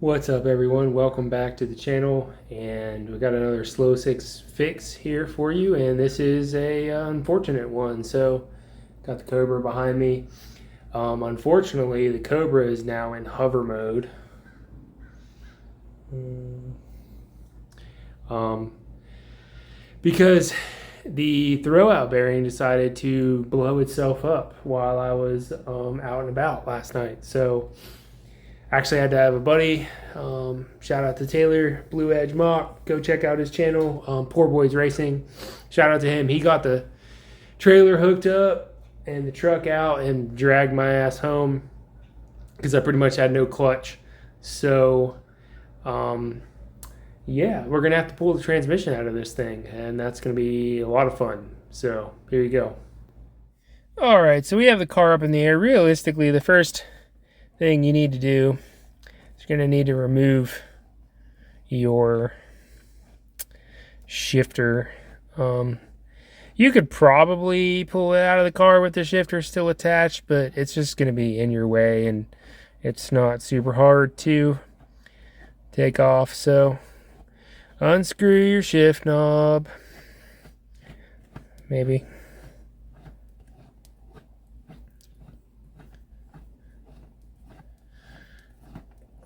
What's up, everyone? Welcome back to the channel, and we got another slow six fix here for you, and this is a unfortunate one. So got the Cobra behind me. Unfortunately, the Cobra is now in hover mode. Because the throwout bearing decided to blow itself up while I was out and about last night. So actually, I had to have a buddy. Shout out to Taylor, Blue Edge Mock. Go check out his channel, Poor Boys Racing. Shout out to him. He got the trailer hooked up and the truck out and dragged my ass home because I pretty much had no clutch. So, yeah, we're going to have to pull the transmission out of this thing, and that's going to be a lot of fun. So, here you go. All right, so we have the car up in the air. Realistically, the first thing you need to do is you're going to need to remove your shifter. You could probably pull it out of the car with the shifter still attached, but it's just going to be in your way, and it's not super hard to take off. So unscrew your shift knob, maybe.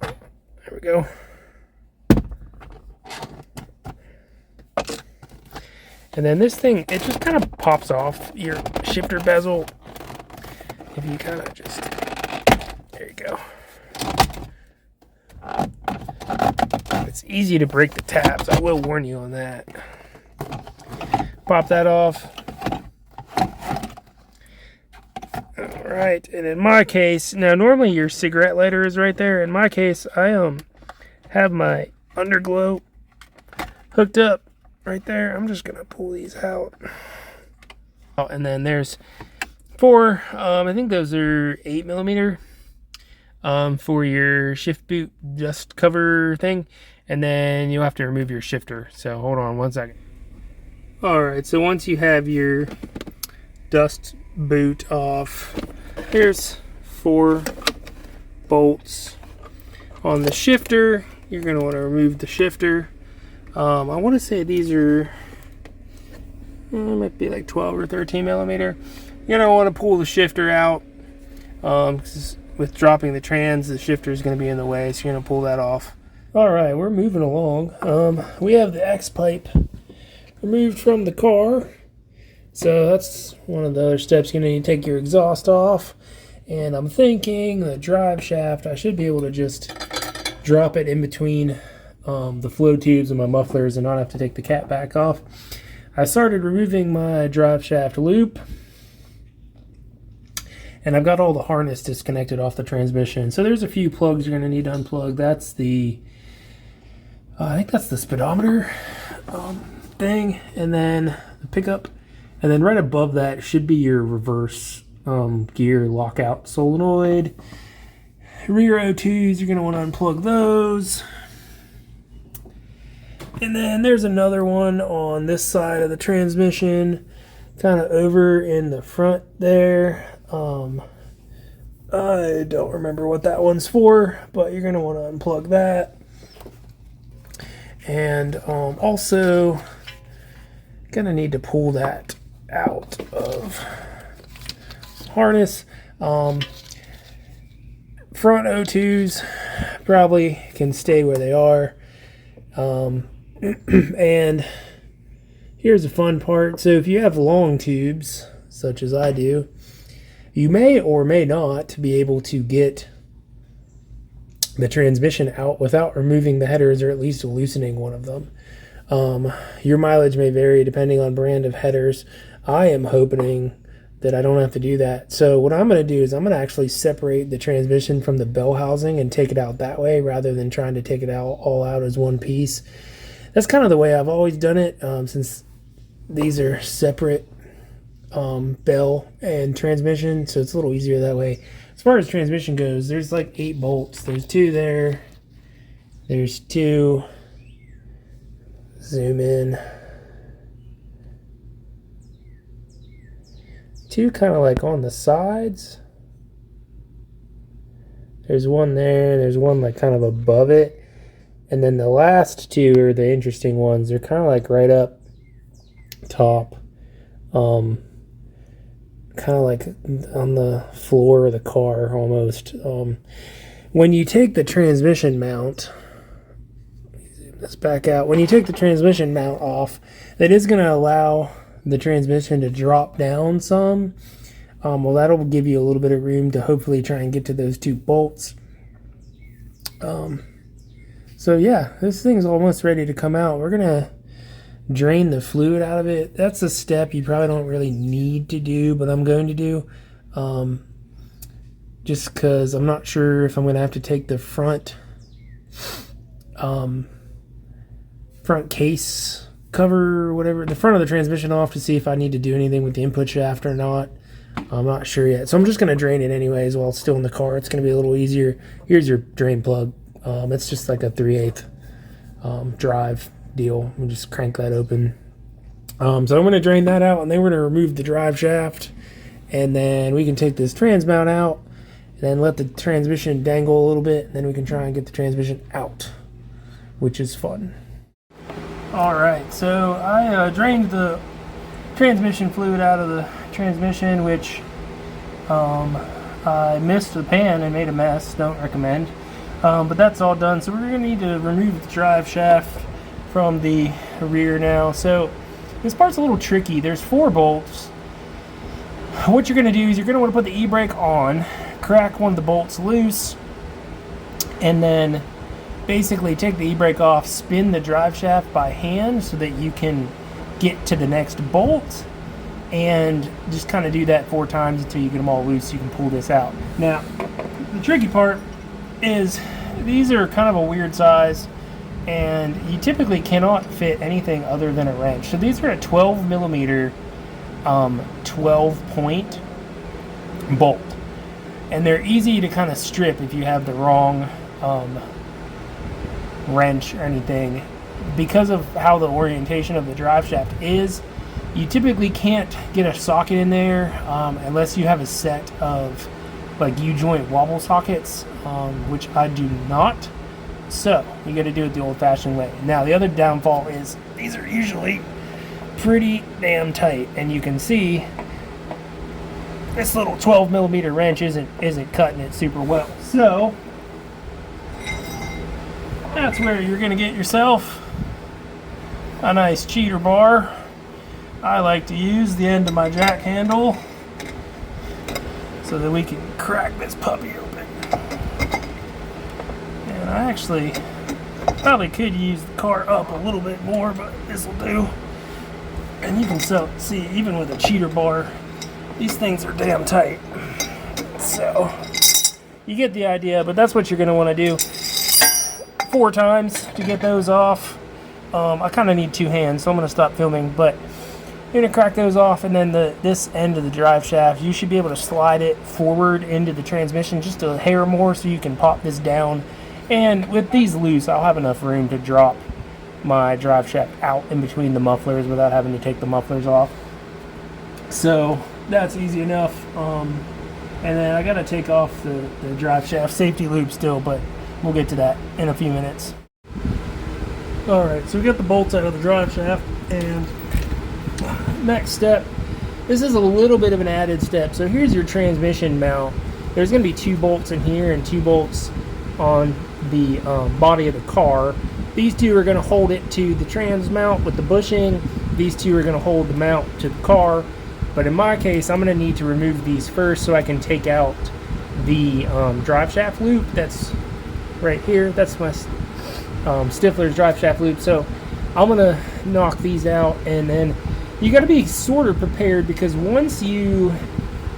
There we go. And then this thing, it just kind of pops off your shifter bezel. If you kind of just, there you go. It's easy to break the tabs. I will warn you on that. Pop that off. All right, and in my case, now normally your cigarette lighter is right there. In my case, I have my underglow hooked up right there. I'm just gonna pull these out. Oh, and then there's four. I think those are 8mm for your shift boot dust cover thing, and then you'll have to remove your shifter. So hold on one second. All right, so once you have your dust boot off, here's 4 bolts on the shifter. You're going to want to remove the shifter. I want to say these are might be like 12 or 13mm. You're going to want to pull the shifter out. With dropping the trans, the shifter is going to be in the way, so you're going to pull that off. All right, we're moving along. We have the X pipe removed from the car. So that's one of the other steps. You're going to need to take your exhaust off. And I'm thinking the drive shaft, I should be able to just drop it in between the flow tubes and my mufflers and not have to take the cap back off. I started removing my drive shaft loop. And I've got all the harness disconnected off the transmission. So there's a few plugs you're going to need to unplug. That's the, I think that's the speedometer thing. And then the pickup. And then right above that should be your reverse gear lockout solenoid. Rear O2s, you're going to want to unplug those. And then there's another one on this side of the transmission, kind of over in the front there. I don't remember what that one's for, but you're going to want to unplug that. And also going to need to pull that out of harness. Front O2s probably can stay where they are. And here's the fun part. So if you have long tubes, such as I do, you may or may not be able to get the transmission out without removing the headers, or at least loosening one of them. Your mileage may vary depending on brand of headers. I am hoping that I don't have to do that. So what I'm going to do is I'm going to actually separate the transmission from the bell housing and take it out that way, rather than trying to take it out all out as one piece. That's kind of the way I've always done it, since these are separate bell and transmission, so it's a little easier that way. As far as transmission goes, there's like 8 bolts. There's 2 there. There's 2. Zoom in. 2 kind of like on the sides. There's one there. There's one like kind of above it. And then the last two are the interesting ones. They're kind of like right up top. Kind of like on the floor of the car almost. When you take the transmission mount, let's back out. When you take the transmission mount off, that is going to allow the transmission to drop down some. Well, that'll give you a little bit of room to hopefully try and get to those two bolts. So yeah, this thing's almost ready to come out. We're going to drain the fluid out of it. That's a step you probably don't really need to do, but I'm going to do. Just because I'm not sure if I'm going to have to take the front case cover or whatever, the front of the transmission off to see if I need to do anything with the input shaft or not. I'm not sure yet. So I'm just going to drain it anyways while it's still in the car. It's going to be a little easier. Here's your drain plug. It's just like a 3/8 drive deal. We just crank that open. So I'm going to drain that out, and then we're going to remove the drive shaft, and then we can take this trans mount out and then let the transmission dangle a little bit, and then we can try and get the transmission out, which is fun. Alright, so I drained the transmission fluid out of the transmission, which I missed the pan and made a mess. Don't recommend. But that's all done. So we're going to need to remove the drive shaft from the rear now. So this part's a little tricky. There's 4 bolts. What you're going to do is you're going to want to put the e-brake on, crack one of the bolts loose, and then basically take the e-brake off, spin the drive shaft by hand so that you can get to the next bolt, and just kind of do that 4 times until you get them all loose so you can pull this out. Now, the tricky part is these are kind of a weird size, and you typically cannot fit anything other than a wrench. So these are a 12 millimeter 12-point bolt, and they're easy to kind of strip if you have the wrong wrench or anything. Because of how the orientation of the drive shaft is, you typically can't get a socket in there unless you have a set of like U-joint wobble sockets, which I do not. So you got to do it the old-fashioned way. Now the other downfall is these are usually pretty damn tight, and you can see this little 12 millimeter wrench isn't cutting it super well. So that's where you're going to get yourself a nice cheater bar. I like to use the end of my jack handle so that we can crack this puppy open. And I actually probably could use the car up a little bit more, but this will do. And you can see, even with a cheater bar, these things are damn tight. So you get the idea, but that's what you're going to want to do 4 times to get those off. I kind of need 2 hands, so I'm going to stop filming, but you're going to crack those off, and then this end of the drive shaft, you should be able to slide it forward into the transmission just a hair more so you can pop this down. And with these loose, I'll have enough room to drop my drive shaft out in between the mufflers without having to take the mufflers off. So that's easy enough. And then I got to take off the drive shaft safety loop still, but we'll get to that in a few minutes. Alright, so we got the bolts out of the drive shaft, and next step, this is a little bit of an added step. So here's your transmission mount. There's going to be 2 bolts in here and 2 bolts on the body of the car. These 2 are going to hold it to the trans mount with the bushing. These 2 are going to hold the mount to the car. But in my case, I'm going to need to remove these first so I can take out the drive shaft loop that's right here. That's my Stifler's drive shaft loop. So I'm going to knock these out, and then you got to be sort of prepared, because once you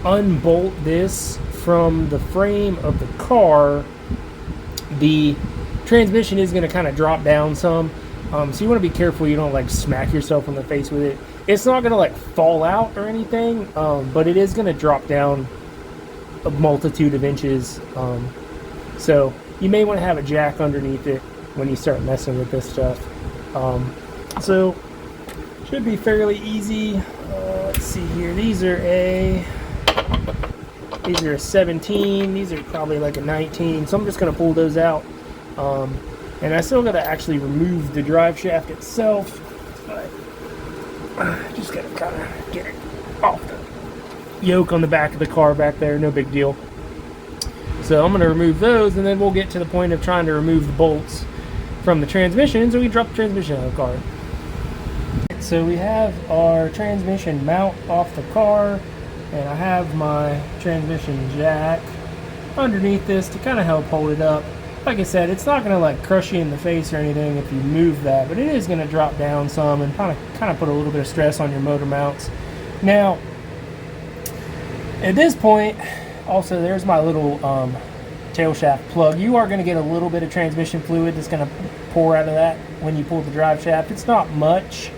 unbolt this from the frame of the car, the transmission is going to kind of drop down some. So you want to be careful you don't like smack yourself in the face with it. It's not going to like fall out or anything, but it is going to drop down a multitude of inches. So you may want to have a jack underneath it when you start messing with this stuff. So should be fairly easy. Let's see here. These These are a 17. These are probably like a 19. So I'm just going to pull those out. And I still got to actually remove the drive shaft itself. But just got to kind of get it off the yoke on the back of the car back there. No big deal. So I'm going to remove those, and then we'll get to the point of trying to remove the bolts from the transmission, so we drop the transmission out of the car. So we have our transmission mount off the car, and I have my transmission jack underneath this to kind of help hold it up. Like I said, it's not going to like crush you in the face or anything if you move that, but it is going to drop down some and kind of put a little bit of stress on your motor mounts. Now, at this point, also there's my little tail shaft plug. You are going to get a little bit of transmission fluid that's going to pour out of that when you pull the drive shaft. It's not much,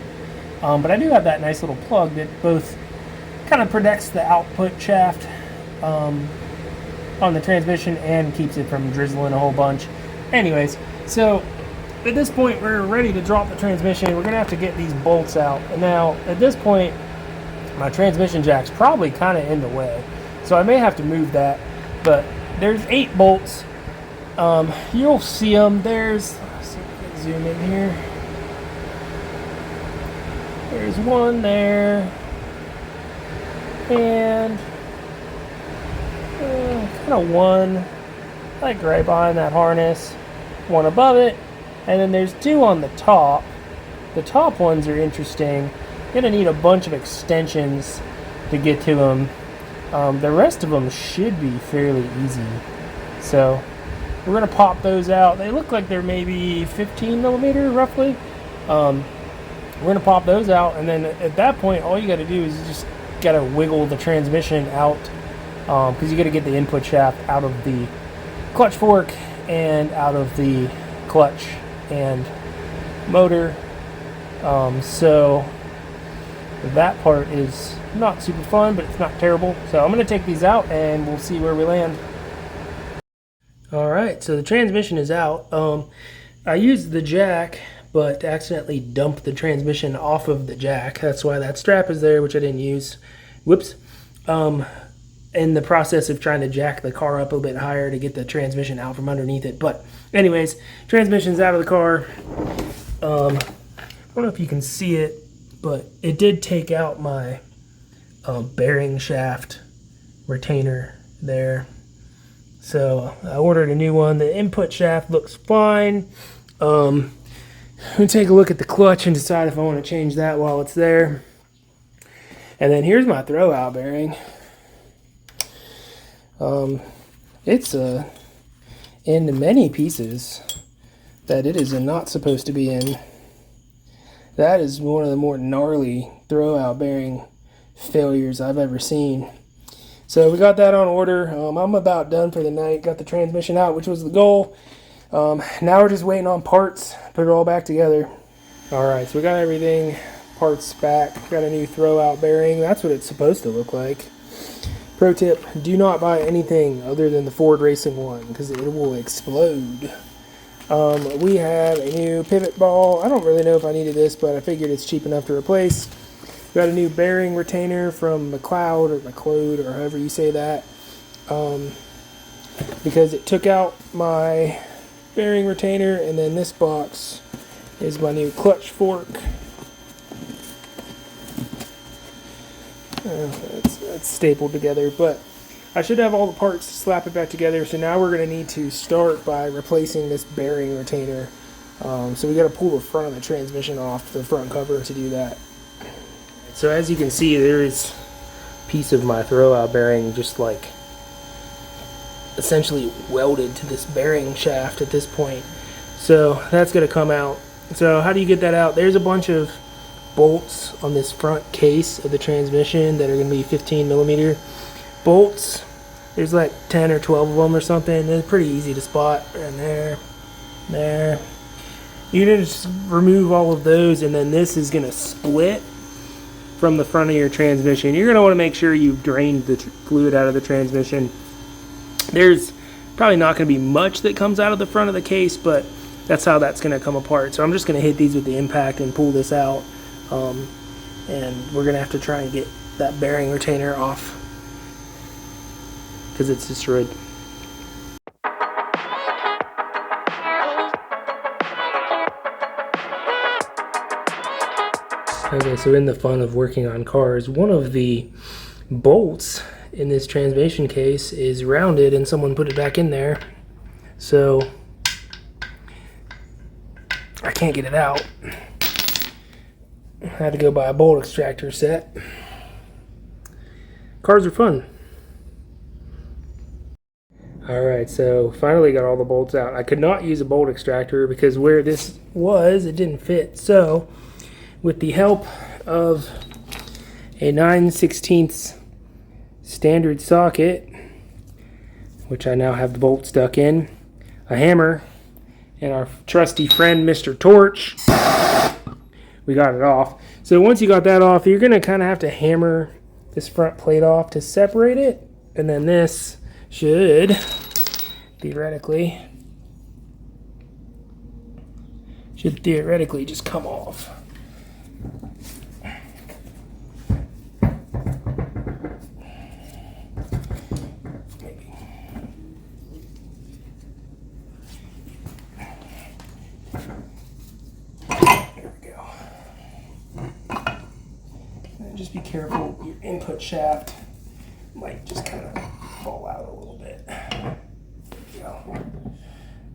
but I do have that nice little plug that both kind of protects the output shaft on the transmission and keeps it from drizzling a whole bunch. Anyways, so at this point we're ready to drop the transmission. We're going to have to get these bolts out. And now at this point my transmission jack's probably kind of in the way, so I may have to move that. But there's 8 bolts. You'll see them. Let's see if I can zoom in here. There's one there, and kind of one like right behind that harness, one above it, and then there's 2 on the top. The top ones are interesting. You're gonna need a bunch of extensions to get to them. The rest of them should be fairly easy. So we're going to pop those out. They look like they're maybe 15 millimeter roughly. We're going to pop those out, and then at that point all you got to do is just got to wiggle the transmission out, because you got to get the input shaft out of the clutch fork and out of the clutch and motor. So that part is not super fun, but it's not terrible. So I'm going to take these out and we'll see where we land. Alright, so the transmission is out. I used the jack, but accidentally dumped the transmission off of the jack. That's why that strap is there, which I didn't use. Whoops. In the process of trying to jack the car up a bit higher to get the transmission out from underneath it. But anyways, transmission's out of the car. I don't know if you can see it, but it did take out my bearing shaft retainer there. So I ordered a new one. The input shaft looks fine. I'm going to take a look at the clutch and decide if I want to change that while it's there. And then here's my throwout bearing. It's in many pieces that it is not supposed to be in. That is one of the more gnarly throwout bearing failures I've ever seen. So we got that on order. I'm about done for the night. Got the transmission out, which was the goal. Now we're just waiting on parts, put it all back together. Alright, so we got everything, parts back. Got a new throwout bearing. That's what it's supposed to look like. Pro tip, do not buy anything other than the Ford Racing one, because it will explode. We have a new pivot ball. I don't really know if I needed this, but I figured it's cheap enough to replace. Got a new bearing retainer from Mcleod or Mcleod or however you say that, because it took out my bearing retainer. And then this box is my new clutch fork. It's stapled together, but I should have all the parts to slap it back together. So now we're going to need to start by replacing this bearing retainer. So we got to pull the front of the transmission off the front cover to do that. So as you can see, there is a piece of my throwout bearing just like essentially welded to this bearing shaft at this point. So that's going to come out. So how do you get that out? There's a bunch of bolts on this front case of the transmission that are going to be 15 millimeter bolts. There's like 10 or 12 of them or something. They're pretty easy to spot. And there. You're going to just remove all of those, and then this is going to split from the front of your transmission. You're going to want to make sure you've drained the fluid out of the transmission. There's probably not going to be much that comes out of the front of the case, but that's how that's going to come apart. So I'm just going to hit these with the impact and pull this out. And we're going to have to try and get that bearing retainer off. because it's destroyed. Okay, so in the fun of working on cars, one of the bolts in this transmission case is rounded and someone put it back in there. So I can't get it out. I had to go buy a bolt extractor set. Cars are fun. Alright, so finally got all the bolts out. I could not use a bolt extractor because where this was, it didn't fit. So with the help of a 9/16 standard socket, which I now have the bolt stuck in, a hammer, and our trusty friend Mr. Torch, we got it off. So once you got that off, you're going to kind of have to hammer this front plate off to separate it, and then this should theoretically just come off. Just be careful, your input shaft might just kind of fall out a little bit. There you go.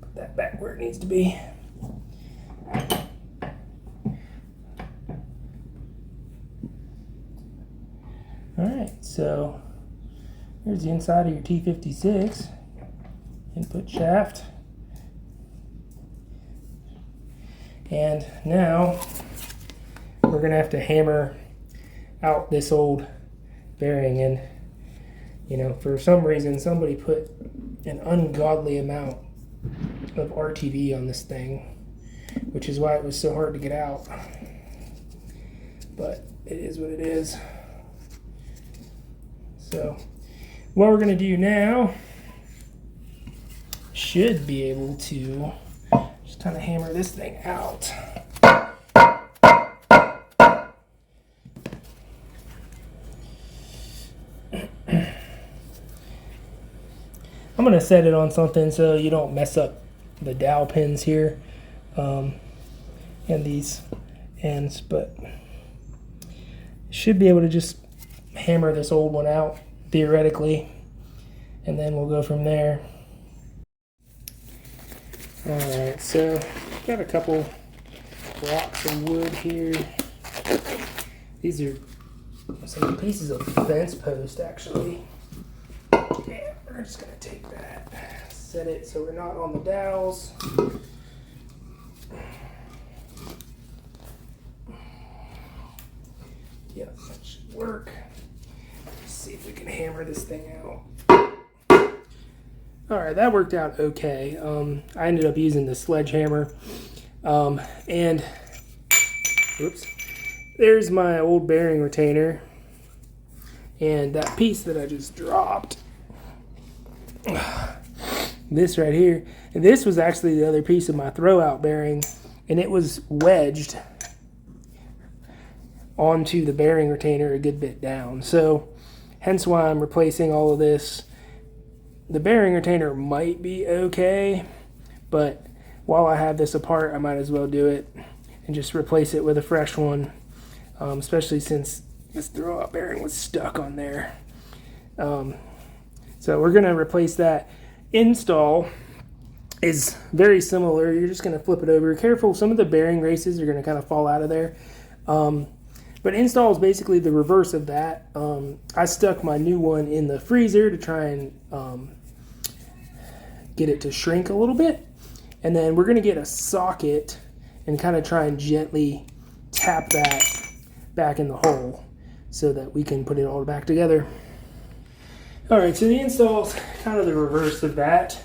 Put that back where it needs to be. Alright, so here's the inside of your T56 input shaft. And now we're going to have to hammer out this old bearing, and you know, for some reason somebody put an ungodly amount of RTV on this thing, which is why it was so hard to get out, but it is what it is. So what we're going to do now should be able to just kind of hammer this thing out. I'm going to set it on something so you don't mess up the dowel pins here and these ends, but should be able to just hammer this old one out theoretically, and then we'll go from there. Alright, so got a couple blocks of wood here. These are some pieces of fence post actually. Yeah, we're just going to take that, set it so we're not on the dowels. Yep, that should work. Let's see if we can hammer this thing out. Alright, that worked out okay. I ended up using the sledgehammer. And, oops, there's my old bearing retainer. And that piece that I just dropped, this right here, and this was actually the other piece of my throwout bearing, and it was wedged onto the bearing retainer a good bit down. So hence why I'm replacing all of this. The bearing retainer might be okay, but while I have this apart, I might as well do it and just replace it with a fresh one, especially since this throwout bearing was stuck on there. So we're going to replace that. Install is very similar. You're just going to flip it over. Careful, some of the bearing races are going to kind of fall out of there. But install is basically the reverse of that. I stuck my new one in the freezer to try and get it to shrink a little bit. And then we're going to get a socket and kind of try and gently tap that back in the hole so that we can put it all back together. Alright, so the install is kind of the reverse of that.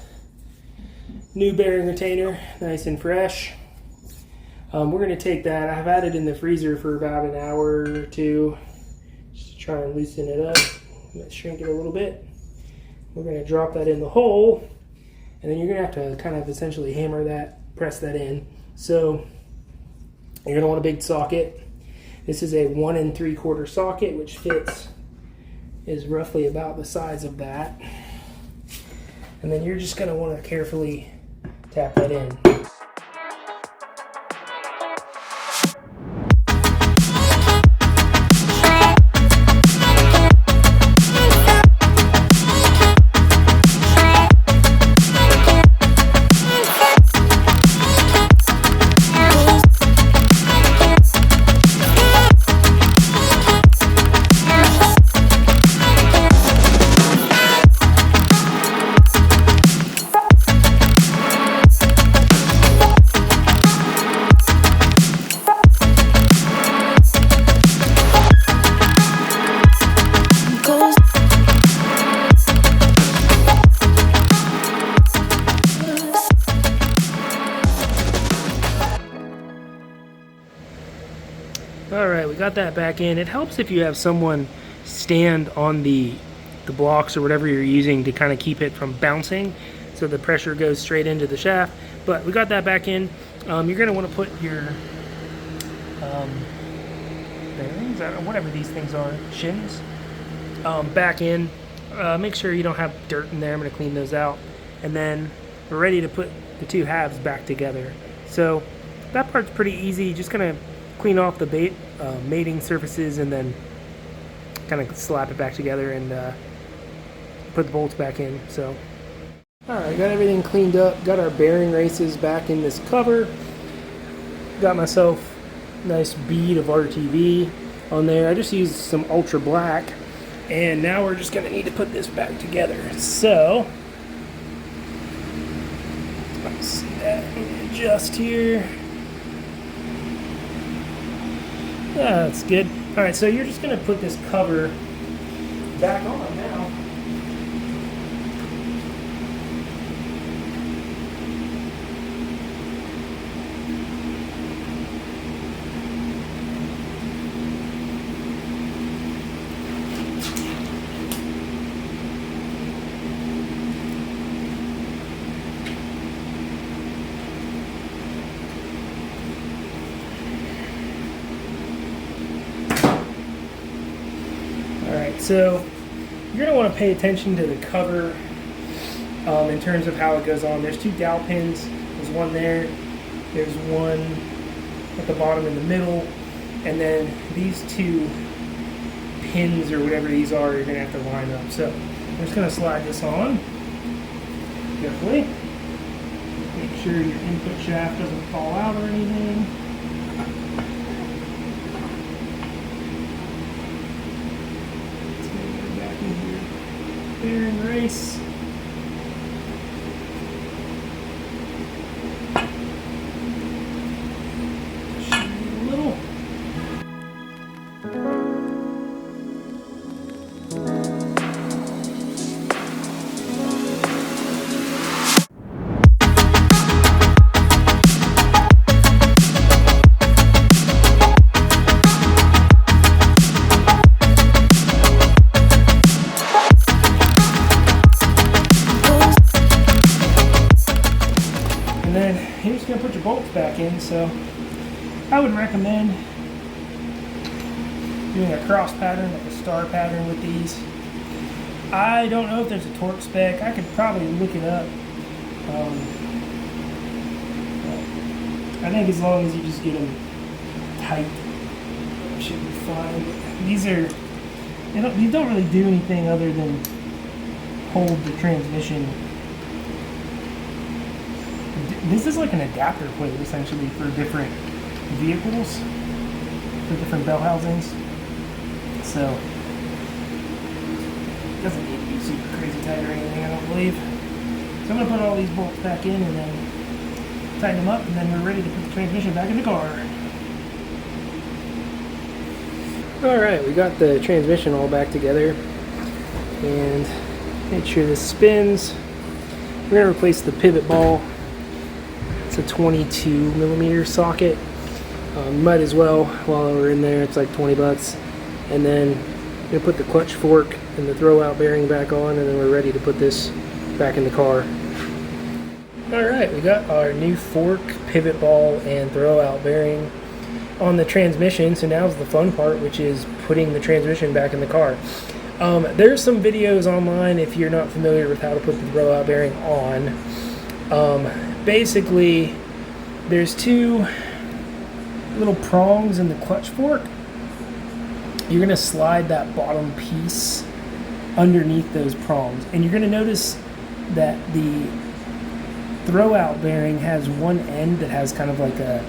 New bearing retainer, nice and fresh. We're going to take that. I've had it in the freezer for about an hour or two just to try and loosen it up. I'm going to shrink it a little bit. We're going to drop that in the hole, and then you're going to have to kind of essentially hammer that, press that in. So you're going to want a big socket. This is a 1 3/4 socket, which fits, is roughly about the size of that. And then you're just going to want to carefully tap that in. Alright, we got that back in. It helps if you have someone stand on the blocks or whatever you're using to kind of keep it from bouncing so the pressure goes straight into the shaft. But we got that back in. You're going to want to put your bearings, whatever these things are, shins, back in. Make sure you don't have dirt in there. I'm going to clean those out. And then we're ready to put the two halves back together. So that part's pretty easy. Just going to clean off the mating surfaces and then kind of slap it back together and put the bolts back in. So, alright, got everything cleaned up, got our bearing races back in this cover, got myself a nice bead of RTV on there. I just used some ultra black, and now we're just going to need to put this back together. So, let's see that, let me adjust here. Yeah, that's good. Alright, so you're just going to put this cover back on now. Alright, so you're going to want to pay attention to the cover in terms of how it goes on. There's two dowel pins. There's one there. There's one at the bottom in the middle. And then these two pins or whatever these are, you're going to have to line up. So I'm just going to slide this on carefully. Make sure your input shaft doesn't fall out or anything. Bearing race. A little. And then you're just going to put your bolts back in. So I would recommend doing a cross pattern, like a star pattern with these. I don't know if there's a torque spec. I could probably look it up. I think as long as you just get them tight, it should be fine. These don't really do anything other than hold the transmission. This is like an adapter plate essentially for different vehicles, for different bell housings. So it doesn't need to be super crazy tight or anything, I don't believe. So I'm going to put all these bolts back in and then tighten them up, and then we're ready to put the transmission back in the car. Alright, we got the transmission all back together, and make sure this spins. We're going to replace the pivot ball. It's a 22mm socket. Might as well while we're in there. It's like 20 bucks. And then we're going to put the clutch fork and the throwout bearing back on, and then we're ready to put this back in the car. Alright, we got our new fork, pivot ball, and throwout bearing on the transmission. So now's the fun part, which is putting the transmission back in the car. There's some videos online if you're not familiar with how to put the throwout bearing on. Basically, there's two little prongs in the clutch fork. You're going to slide that bottom piece underneath those prongs, and you're going to notice that the throwout bearing has one end that has kind of like a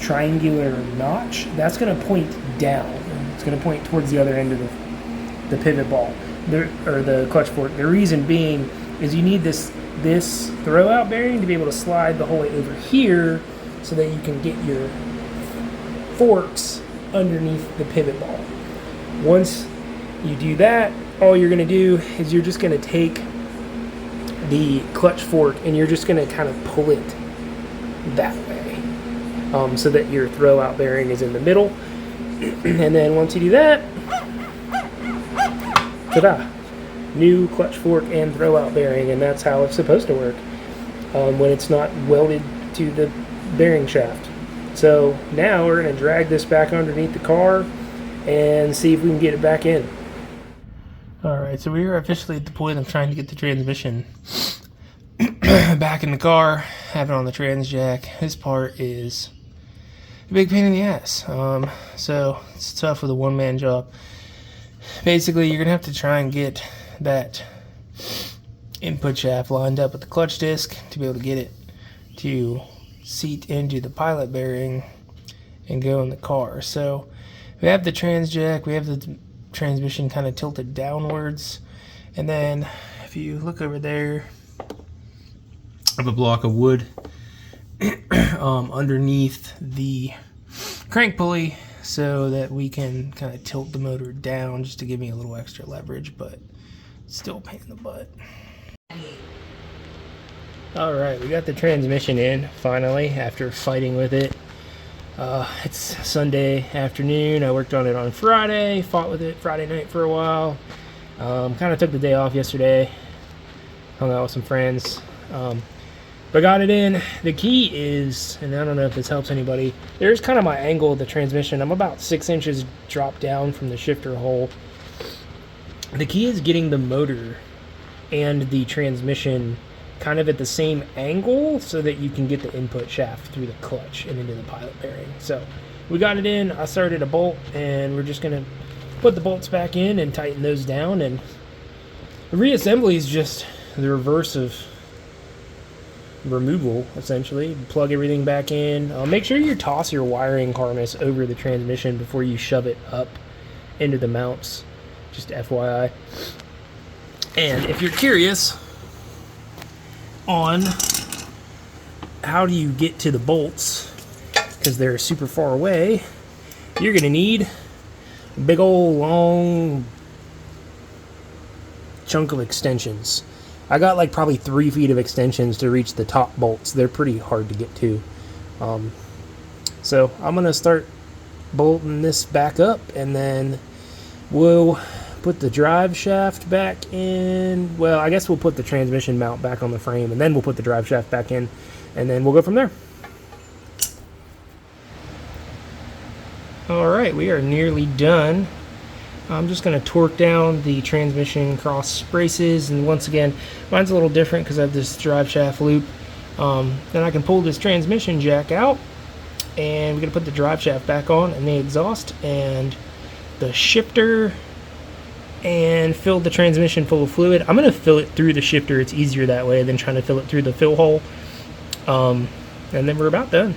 triangular notch. That's going to point down. It's going to point towards the other end of the pivot ball, or the clutch fork. The reason being is you need this throwout bearing to be able to slide the whole way over here so that you can get your forks underneath the pivot ball. Once you do that, all you're going to do is you're just going to take the clutch fork and you're just going to kind of pull it that way, so that your throwout bearing is in the middle. And then once you do that, ta-da! New clutch fork and throwout bearing, and that's how it's supposed to work when it's not welded to the bearing shaft. So now we're going to drag this back underneath the car and see if we can get it back in. Alright, so we are officially at the point of trying to get the transmission back in the car, have it on the trans jack. This part is a big pain in the ass. So it's tough with a one-man job. Basically, you're going to have to try and get that input shaft lined up with the clutch disc to be able to get it to seat into the pilot bearing and go in the car. So we have the trans jack, we have the transmission kind of tilted downwards, and then if you look over there, I have a block of wood underneath the crank pulley so that we can kind of tilt the motor down just to give me a little extra leverage, but still a pain in the butt. Alright, we got the transmission in finally after fighting with it. It's Sunday afternoon. I worked on it on Friday, fought with it Friday night for a while. Kind of took the day off yesterday, hung out with some friends, but got it in. The key is, and I don't know if this helps anybody, there's kind of my angle of the transmission. I'm about 6 inches dropped down from the shifter hole. The key is getting the motor and the transmission kind of at the same angle so that you can get the input shaft through the clutch and into the pilot bearing. So we got it in. I started a bolt, and we're just going to put the bolts back in and tighten those down. And the reassembly is just the reverse of removal, essentially. Plug everything back in. Make sure you toss your wiring harness over the transmission before you shove it up into the mounts, just FYI. And if you're curious on how do you get to the bolts, because they're super far away, you're going to need a big old long chunk of extensions. I got like probably 3 feet of extensions to reach the top bolts. They're pretty hard to get to. So I'm going to start bolting this back up, and then we'll put the drive shaft back in. Well, I guess we'll put the transmission mount back on the frame, and then we'll put the drive shaft back in, and then we'll go from there. Alright, we are nearly done. I'm just going to torque down the transmission cross braces, and once again, mine's a little different because I have this drive shaft loop. Then I can pull this transmission jack out, and we're going to put the drive shaft back on, and the exhaust, and the shifter, and fill the transmission full of fluid. I'm going to fill it through the shifter. It's easier that way than trying to fill it through the fill hole. And then we're about done.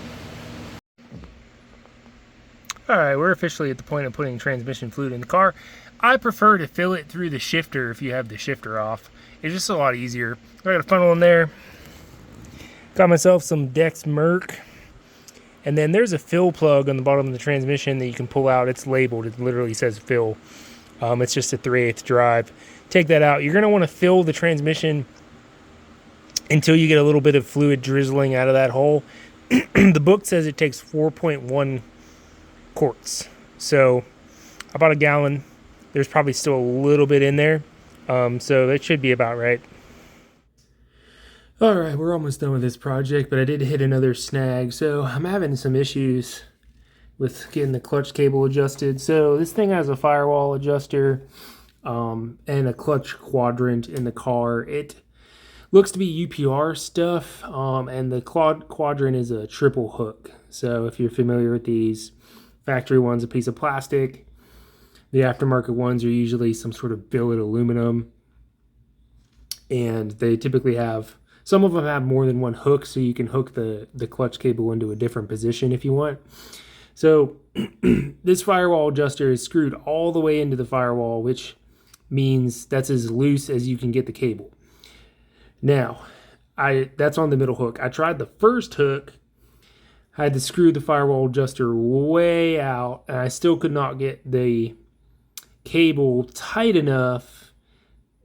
Alright, we're officially at the point of putting transmission fluid in the car. I prefer to fill it through the shifter if you have the shifter off. It's just a lot easier. I got a funnel in there. Got myself some Dex Merc. And then there's a fill plug on the bottom of the transmission that you can pull out. It's labeled. It literally says fill. It's just a 3/8 drive. Take that out. You're going to want to fill the transmission until you get a little bit of fluid drizzling out of that hole. The book says it takes 4.1 quarts. So about a gallon. There's probably still a little bit in there. So that should be about right. Alright, we're almost done with this project, but I did hit another snag. So I'm having some issues with getting the clutch cable adjusted. So this thing has a firewall adjuster. and a clutch quadrant in the car. It looks to be UPR stuff, and the quadrant is a triple hook. So if you're familiar with these, factory one's a piece of plastic. The aftermarket ones are usually some sort of billet aluminum, and they typically have, some of them have more than one hook, so you can hook the clutch cable into a different position if you want. So this firewall adjuster is screwed all the way into the firewall, which means that's as loose as you can get the cable. Now, that's on the middle hook. I tried the first hook. I had to screw the firewall adjuster way out, and I still could not get the cable tight enough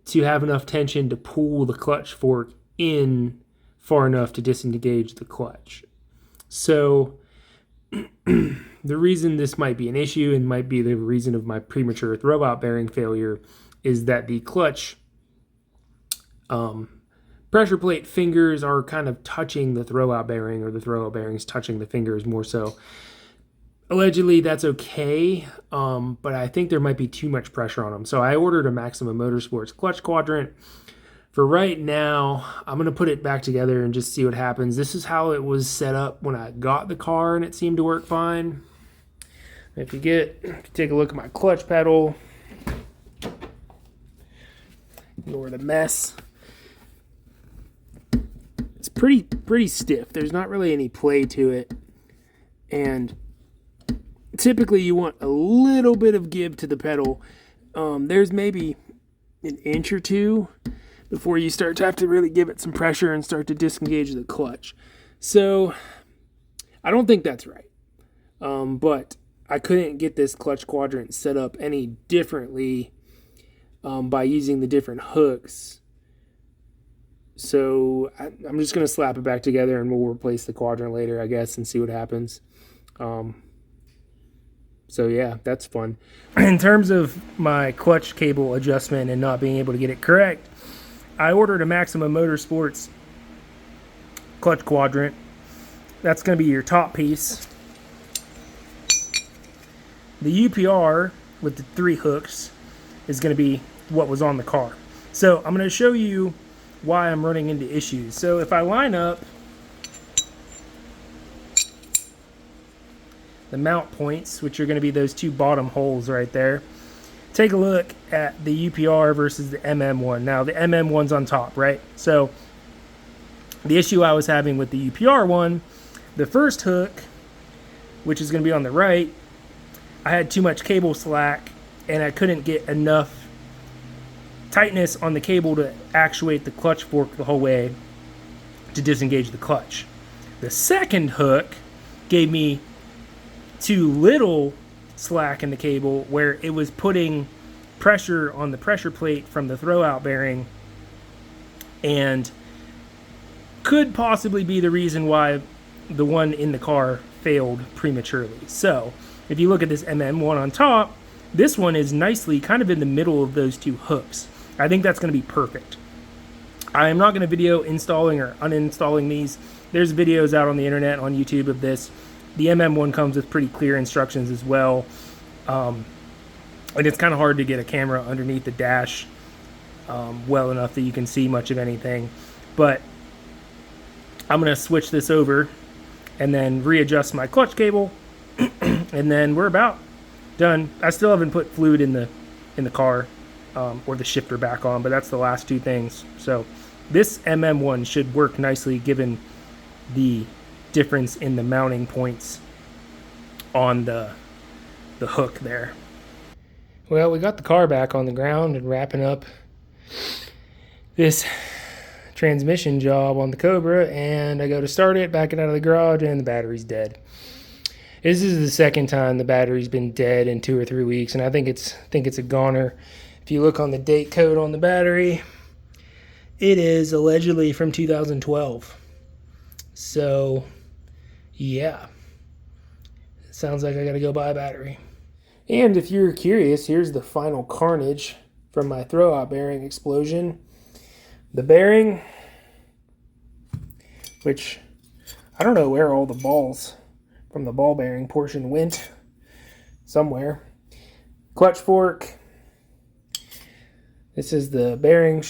to have enough tension to pull the clutch fork in far enough to disengage the clutch. So the reason this might be an issue, and might be the reason of my premature throwout bearing failure, is that the clutch pressure plate fingers are kind of touching the throwout bearing, or the throwout bearings touching the fingers more so. Allegedly, that's okay, but I think there might be too much pressure on them. So I ordered a Maximum Motorsports clutch quadrant. For right now, I'm going to put it back together and just see what happens. This is how it was set up when I got the car, and it seemed to work fine. If you take a look at my clutch pedal, ignore the mess. It's pretty stiff. There's not really any play to it, and typically you want a little bit of give to the pedal. There's maybe an inch or two before you start to have to really give it some pressure and start to disengage the clutch. So I don't think that's right. But I couldn't get this clutch quadrant set up any differently by using the different hooks. So I'm just going to slap it back together, and we'll replace the quadrant later, I guess, and see what happens. So yeah, that's fun. In terms of my clutch cable adjustment and not being able to get it correct, I ordered a Maximum Motorsports clutch quadrant. That's going to be your top piece. The UPR with the 3 hooks is going to be what was on the car. So I'm going to show you why I'm running into issues. So if I line up the mount points, which are going to be those 2 bottom holes right there, take a look at the UPR versus the MM1. Now the MM1's on top, right? So the issue I was having with the UPR one, the first hook, which is going to be on the right, I had too much cable slack, and I couldn't get enough tightness on the cable to actuate the clutch fork the whole way to disengage the clutch. The second hook gave me too little slack in the cable, where it was putting pressure on the pressure plate from the throwout bearing, and could possibly be the reason why the one in the car failed prematurely. So if you look at this MM1 on top, this one is nicely kind of in the middle of those 2 hooks. I think that's going to be perfect. I am not going to video installing or uninstalling these. There's videos out on the internet, on YouTube, of this. The MM1 comes with pretty clear instructions as well. And it's kind of hard to get a camera underneath the dash well enough that you can see much of anything. But I'm going to switch this over and then readjust my clutch cable. And then we're about done. I still haven't put fluid in the car or the shifter back on, but that's the last 2 things. So this MM1 should work nicely given the difference in the mounting points on the hook there. Well, we got the car back on the ground and wrapping up this transmission job on the Cobra, and I go to start it, back it out of the garage, and the battery's dead. This is the second time the battery's been dead in 2 or 3 weeks, and I think it's a goner. If you look on the date code on the battery, it is allegedly from 2012. So, yeah. Sounds like I gotta go buy a battery. And if you're curious, here's the final carnage from my throwout bearing explosion. The bearing, which I don't know where all the balls from the ball bearing portion went, somewhere. Clutch fork, This is the bearing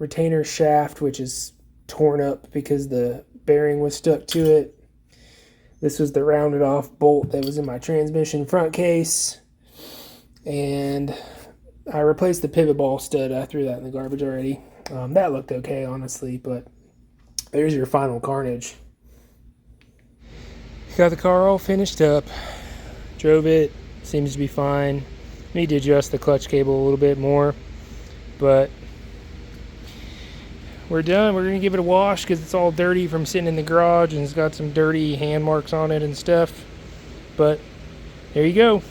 retainer shaft, which is torn up because the bearing was stuck to it. This was the rounded off bolt that was in my transmission front case. And I replaced the pivot ball stud. I threw that in the garbage already. That looked okay, honestly, but there's your final carnage. Got the car all finished up. Drove it. Seems to be fine. Need to adjust the clutch cable a little bit more. But we're done. We're going to give it a wash because it's all dirty from sitting in the garage and it's got some dirty hand marks on it and stuff. But there you go.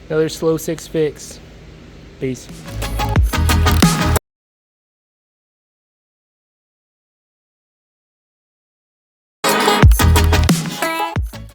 Another slow 6 fix. Peace.